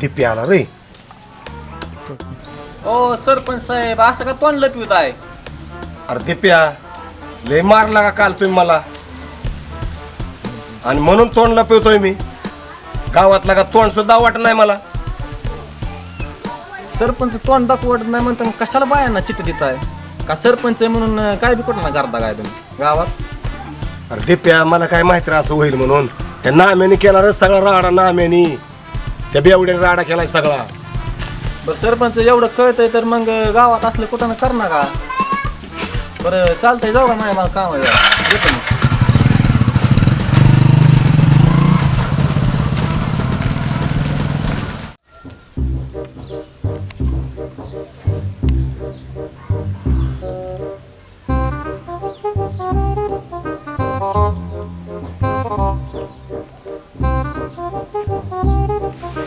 ती प्याला रे. ओ सरपंच साहेब, असं का तोंड लपवित आहे? अरे ते प्या लय मारला का काल तुम्ही मला, आणि म्हणून तोंड लपवतोय मी. गावातला का तोंड सुद्धा वाटत नाही मला. सरपंच तोंड दाखवत नाही म्हणता कशाला बायांना चिठ्ठी देत आहे? का सरपंच आहे म्हणून काय बी कुठं करता काय तुम्ही गावात? अरे दिप्या, मला काय माहिती असं होईल म्हणून. त्या नाम्याने केला रे सगळा राडा. नाम्याने त्या बेवड्याने राडा केलाय सगळा. बरं सरपंच एवढं कळतंय तर मग गावात असलं कुठं करणार का? बरं चालतंय, जाऊ का? नाही मला काम आहे, येतो मग.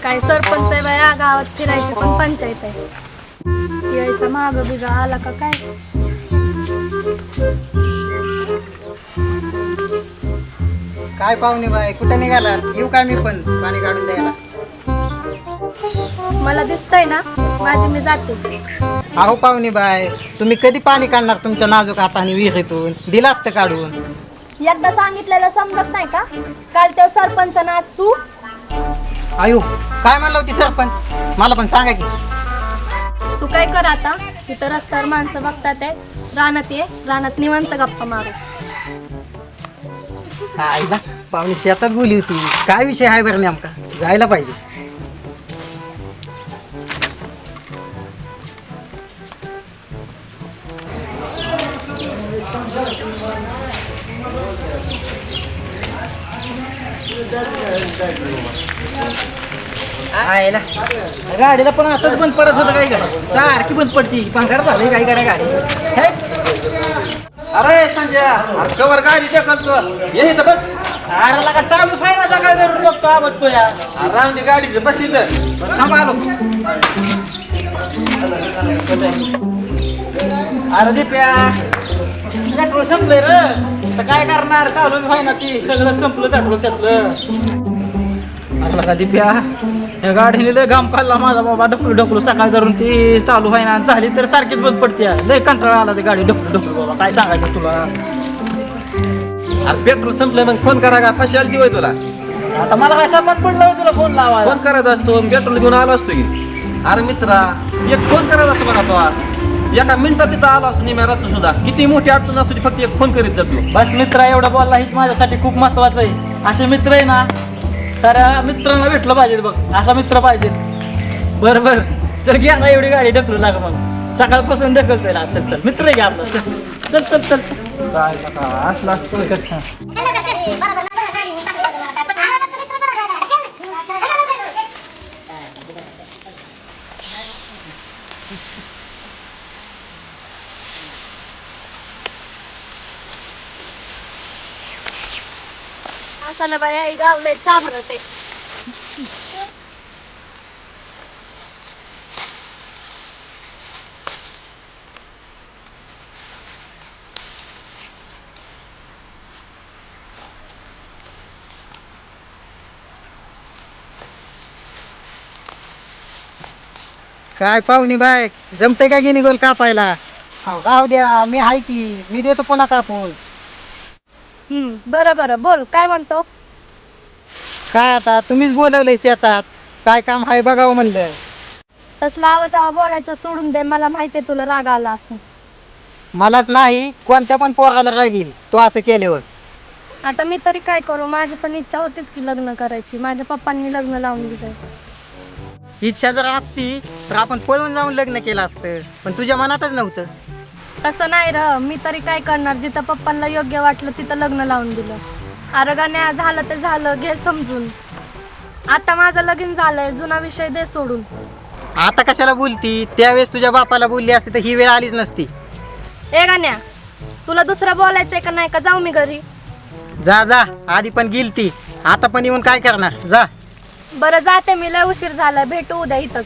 काय सरपंच आहे बाया, गावात फिरायची पण पंचायत आहे. यायचा माग बिगा आला का काय? काय पाहुणे बाय, कुठं निघालात? येऊ काय मी पण पाणी काढून द्यायला? मला दिसतंय ना, माझी मी जाते. अहो पाहुणे बाय, तुम्ही कधी पाणी काढणार तुमच्या नाजूक हाताने विहिरीतून? दिलं असतं काढून. एकदा सांगितलेलं समजत नाही का? काल त्या सरपंच नाच तू. आयु, काय म्हणलं होती सरपंच? मला पण सांगा की. तू काय कर आता, तिथं रस्त्यावर माणसं बघतात आहे, रानात ये, रानात निवांत गप्पा मारू. आईला पाहुणे शेतात बोली होती. काय विषय आहे बरं नेमका? जायला पाहिजे. आयला गाडीला पण आताच बंद पडत होतं. काय गाडी सारखी बंद पडती. पंगार झाली काय करा गाडी. अरे संजय, कवर गाडी ढकलतो, ये इथं बस. अरे लगा चालूच आहे ना, सकाळ जरूर बघतो आवडतो या. राम दे गाडीचं, बस इथं. थांब आलो. अरे दीप्या, पेट्रोल संपलंय रे. तर काय करणार, चालू व्हाय ना ती. सगळं संपलं पेट्रोल त्यातलं. अरे लगा दीप्या, या गाडीने लय घाम खाल्ला माझा बाबा. ढकलू ढकलू सकाळ धरून ती चालू व्हाय ना. झाली तर सारखीच बंद पडते. लय कंटाळा आला ते गाडी ढकलू ढकलू बाबा. काय सांगायचं तुला? अरे पेट्रोल संपलं, मग फोन करा का? फाशी आली होय तुला? आता मला काय सामान पडलं तुला फोन लावायला? फोन करायचा असतो, पेट्रोल घेऊन आलो असतो की. अरे मित्रा, एक फोन करायचा असतो बघा तो. एका मिनिटात तिथं आलो असतो निम्यारात सुद्धा. किती मोठी अडचण असू दे, फक्त एक फोन करीत जातो. बस मित्रा, एवढा बोलला हीच माझ्यासाठी खूप महत्वाचं आहे. असे मित्र आहे ना, साऱ्या मित्रांना भेटलं पाहिजे बघ. असा मित्र पाहिजे. बरं बरं, चल घ्या ना, एवढी गाडी ढकलू लागा. मग सकाळपासून ढकलतोय ना. चल चल मित्र घ्या आपला. चल चल चल चल चल. काय असला असतो. असं ना बाया, गाव लय चाभरत आहे. काय पाहुणे बाय, जमतंय का गिनी गोल कापायला? राहू द्या, मी आहे की. मी देतो पुन्हा कापून. बरं बरं, बोल काय म्हणतो? काय आता तुम्हीच बोलवलंय शेतात. काय काम आहे बघावं म्हणलं. तसला आवडता बोलायचं सोडून दे. मला माहितीये तुला राग आला असं. मलाच नाही, कोणत्या पण पोराला राग येईल तो असं केल्यावर. आता मी तरी काय करू? माझी पण इच्छा होतीच की लग्न करायची. माझ्या पप्पांनी लग्न लावून दिलंय. इच्छा जर असती तर आपण पळून जाऊन लग्न केलं असतं, पण तुझ्या मनातच नव्हतं. तसं नाही र, मी तरी काय करणार, जिथं पप्पांना योग्य वाटलं तिथं लग्न लावून दिलं. अरे गाण्या, झालं ते झालं, घे समजून. आता माझं लगीन झालंय, जुना विषय दे सोडून. आता कशाला बोलती? त्यावेळेस तुझ्या बापाला बोलली असती तर ही वेळ आलीच नसती. ए गाण्या, तुला दुसरं बोलायचंय का नाही, का जाऊ मी घरी? जा जा, आधी पण गेलती, आता पण येऊन काय करणार? जा. बरं जाते मी, लय उशीर झालाय, भेटू उद्या इथंच.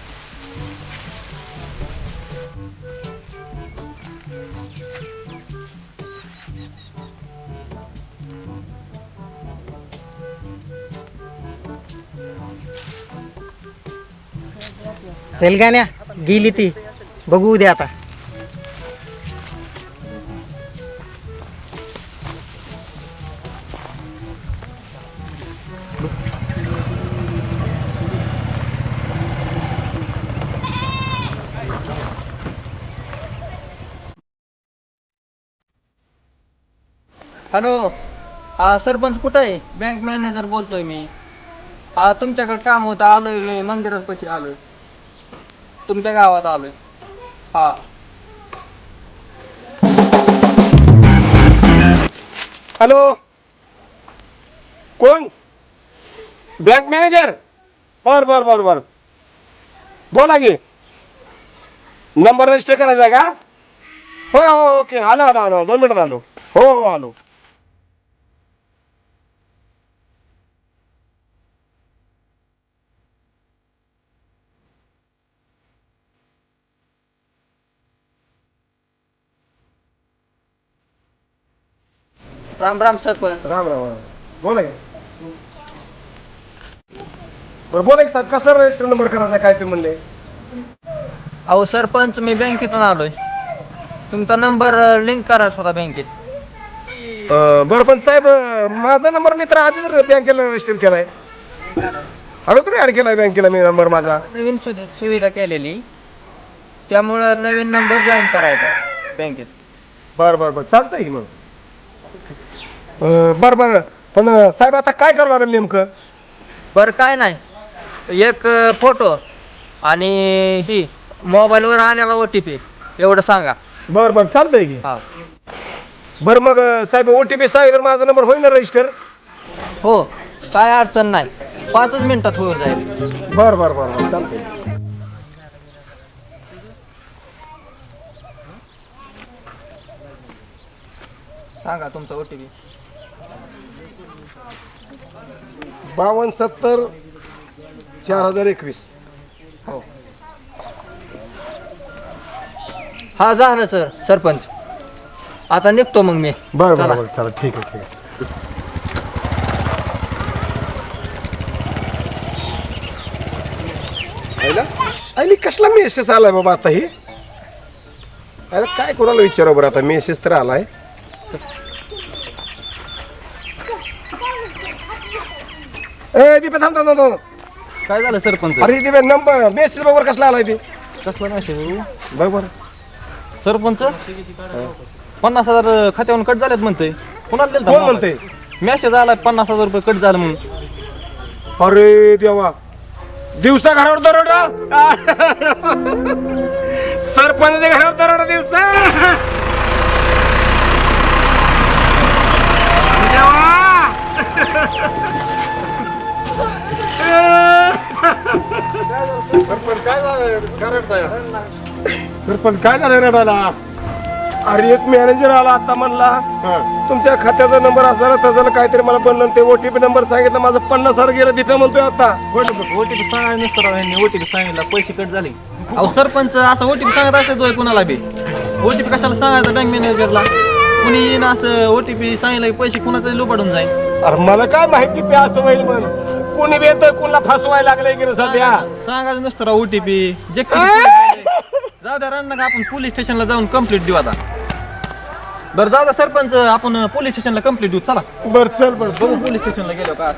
चल गाण्या, गेली ती, बघू उद्या आता. हॅलो, हा सरपंच कुठं आहे? बँक मॅनेजर बोलतोय मी. हा तुमच्याकडे काम होतं, आलोय मी मंदिरात पैसे आलोय, तुमच्या गावात आलोय. हा हॅलो, कोण? Bank manager? बर बर बर बर, बोला की. नंबर रजिस्टर करायचा का? हो हो, ओके, आलो आलो आलो, 2 मिनिटात आलो. हो हो, आलो. राम राम सरपंच. राम राम राम, बोला की. बरं बोला की साहेब, कसला रजिस्टर नंबर करायचा काय ते म्हणले? अहो सरपंच, मी बँकेतून आलोय, तुमचा नंबर लिंक करायचा होता बँकेत. बरं पण साहेब, माझा नंबर मी तर आधीच बँकेला रजिस्टर केलाय. अगोदर ऍड केलाय बँकेला मी नंबर माझा. नवीन सुविधा केलेली, त्यामुळं नवीन नंबर जॉईन करायचा बँकेत. बरं बरं बरं, चालतंय की मग. बरं बरं, पण साहेब आता काय करावं लागेल नेमकं? बरं काय नाही, एक फोटो आणि ही मोबाईलवर आलेला OTP एवढं सांगा. बरं बरं, चालतंय की. हा बरं मग साहेब, OTP सांगितलं माझा नंबर होईल ना रजिस्टर? हो, काय अडचण नाही, 5च मिनिटात होऊन जाईल. बरं बरं बरं बरं, चालतंय. सांगा तुमचा OTP. 5270 4021. हो, हा झालं सर सरपंच, आता निघतो मग मी. बरं चला. बरं बरं, चला, ठीक आहे ठीक आहे. आईला कसला मेसेज आलाय बाबा आता ही? अरे काय कोणाला विचारावं बरं आता, मेसेज तर आलाय. ए दीपे, थांब थांब थांब. काय झालं सरपंच? अरे दीपे, नंबर मेसेज बरोबर कसला आलाय ते? कसला मेसेज? बरोबर. सरपंच 50,000 खात्यावरून कट झालेत म्हणतोय. कोणाला कोण म्हणते? मेसेज आलाय 50,000 रुपये कट झालं म्हणून. अरे देवा, दिवसा घरावर दरोडा. सरपंचाच्या घरावर दरोडा दिवसा. सरपंच काय झालं रडायला? अरे एक मॅनेजर आला आता, म्हणला तुमच्या खात्याचा नंबर असायला तसं काहीतरी मला बनलं, ते OTP नंबर सांगितलं, माझं 50,000 गेलं दिप्या म्हणतोय आता. OTP सांगायला नसतं राव, ह्यांनी OTP सांगितलं, पैसे कट झाले. अहो सरपंच, असं OTP सांगत असतो कुणाला बी? OTP कशाला सांगायचं बँक मॅनेजरला? कुणी येईन असं OTP सांगितलं की पैसे कुणाचं लुबाडून जाईल. अरे मला काय माहिती पे असं होईल, पण कोणी बी येतं, कोणाला फसवायला लागलंय की सध्या. सांगायचं नसतं राव OTP. जे जाऊ द्या, रण नका, आपण पोलीस स्टेशनला जाऊन कंप्लीट देऊ आता. बरं जाऊ द्या सरपंच, आपण पोलीस स्टेशनला कंप्लीट देऊ. चला बर चल, बर बघू पोलीस स्टेशनला गेलो का.